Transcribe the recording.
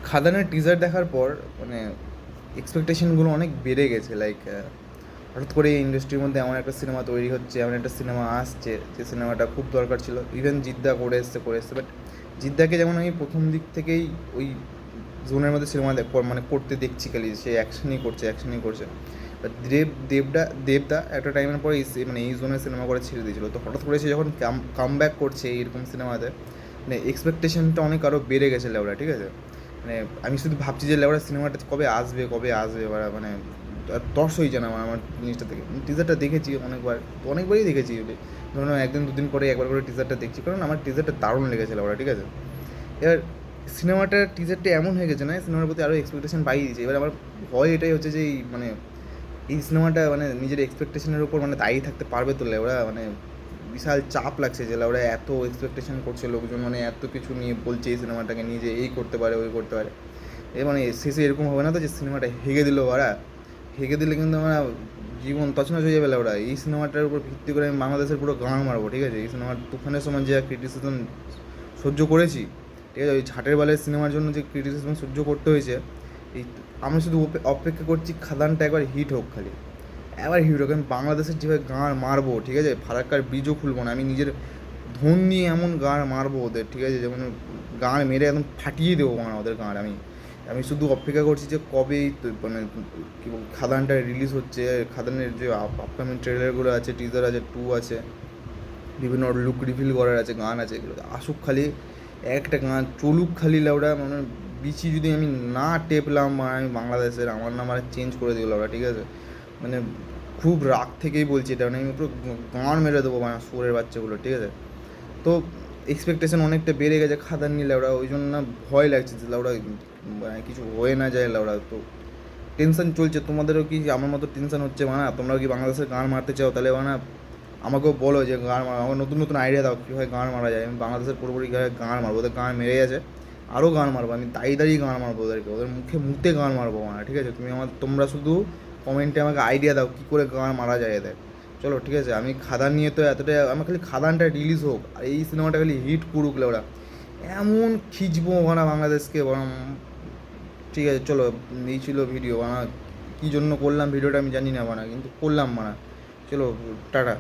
খাদানের teaser দেখার পর মানে এক্সপেকটেশনগুলো অনেক বেড়ে গেছে। লাইক হঠাৎ করে এই ইন্ডাস্ট্রির মধ্যে এমন একটা সিনেমা তৈরি হচ্ছে, এমন একটা সিনেমা আসছে, যে সিনেমাটা খুব দরকার ছিল। ইভেন জিদ্দা করে এসছে বাট জিদ্দাকে যেমন আমি প্রথম দিক থেকেই ওই জোনের মধ্যে সিনেমা মানে করতে দেখছি, খালি সে অ্যাকশনই করছে। বাট দেবদা একটা টাইমের পরে মানে এই জোনের সিনেমা করে ছেড়ে দিয়েছিল। তো হঠাৎ করে সে যখন কাম ব্যাক করছে এরকম সিনেমাতে, মানে এক্সপেকটেশনটা অনেক আরও বেড়ে গেছে লেওড়া, ঠিক আছে? মানে আমি শুধু ভাবছি যে লেওড়া সিনেমাটা কবে আসবে বা মানে আর তর্স হয়েছে না আমার জিনিসটা থেকে। টিজারটা দেখেছি অনেকবারই দেখেছি। ধরুন একদিন দুদিন পরে একবার করে টিজারটা দেখছি, কারণ আমার টিজারটা দারুণ লেগেছে লেওড়া, ঠিক আছে? এবার সিনেমাটার টিজারটা এমন হয়ে গেছে না, সিনেমার প্রতি আরও এক্সপেকটেশন বাড়িয়ে দিয়েছে। এবার আমার ভয় এটাই হচ্ছে যে এই সিনেমাটা মানে নিজের এক্সপেকটেশনের উপর মানে দায়ী থাকতে পারবে তো লেওড়া। মানে বিশাল চাপ লাগছে যে ওরা এত এক্সপেকটেশন করছে, লোকজন মানে এত কিছু নিয়ে বলছে এই সিনেমাটাকে নিয়ে যে এই করতে পারে ওই করতে পারে। মানে শেষে এরকম হবে না তো যে সিনেমাটা হেগে দিল ওরা? হেগে দিলে কিন্তু আমরা জীবন তছনছ হয়ে যাবে ওরা। এই সিনেমাটার উপর ভিত্তি করে আমি বাংলাদেশের পুরো গান মারবো, ঠিক আছে? এই সিনেমার তুফানের সময় যে ক্রিটিসিজম সহ্য করেছি, ঠিক আছে, ওই ঝাটের বালের সিনেমার জন্য যে ক্রিটিসিজম সহ্য করতে হয়েছে, এই আমি শুধু অপেক্ষা করছি খাদানটা একবার হিট হোক খালি। এবার হিট হোক, আমি বাংলাদেশের যেভাবে গাঁড় মারবো, ঠিক আছে, ফারাক্কার ব্রিজও খুলবো না, আমি নিজের ধন নিয়ে এমন গাঁড় মারবো ওদের, ঠিক আছে, যেমন গাঁড় মেরে একদম ফাটিয়ে দেবো মানে ওদের গাঁড়। আমি আমি শুধু অপেক্ষা করছি যে কবে মানে কী বল খাদানটা রিলিজ হচ্ছে। খাদানের যে আপকামিং ট্রেলারগুলো আছে, টিজার আছে, আছে, বিভিন্ন লুক রিভিল করার আছে, গান আছে, এগুলো আসুক খালি। একটা গান চলুক খালি লেওড়া। মানে বিচি যদি আমি না টেপলাম মানে আমি বাংলাদেশের, আমার নাম আর চেঞ্জ করে দিল ওরা, ঠিক আছে? মানে খুব রাগ থেকেই বলছি এটা, মানে আমি পুরো গান মেরে দেবো মানে সুরের বাচ্চাগুলো, ঠিক আছে? তো এক্সপেকটেশন অনেকটা বেড়ে গেছে খাদান নিয়ে লেওড়া, ওই জন্য না ভয় লাগছে যে লেওড়া মানে কিছু হয়ে না যায় লেওড়া। তো টেনশন চলছে। তোমাদেরও কি আমার মতো টেনশন হচ্ছে বানা? তোমরাও কি বাংলাদেশের গান মারতে চাও? তাহলে বানা আমাকেও বলো যে গান মারা, আমাকে নতুন নতুন আইডিয়া দাও কীভাবে গান মারা যায়। আমি বাংলাদেশের পুরোপুরি গান মারবো, ওদের গান মেরে গেছে, আরও গান মারবো, আমি দাঁড়িয়ে গান মারবো ওদেরকে, ওদের মুখে গান মারবো মানে, ঠিক আছে? তোমরা শুধু কমেন্টে আমাকে আইডিয়া দাও কী করে গান মারা যায় এদের। চলো ঠিক আছে, আমি খাদান নিয়ে তো এতটাই, আমার খালি খাদানটা রিলিজ হোক আর এই সিনেমাটা খালি হিট করুক ওরা, এমন খিচবো ওখানে বাংলাদেশকে বরং। ঠিক আছে চলো, এই ছিল ভিডিও বানা। কী জন্য করলাম ভিডিওটা আমি জানি না বানা, কিন্তু করলাম বানা। চলো টাটা।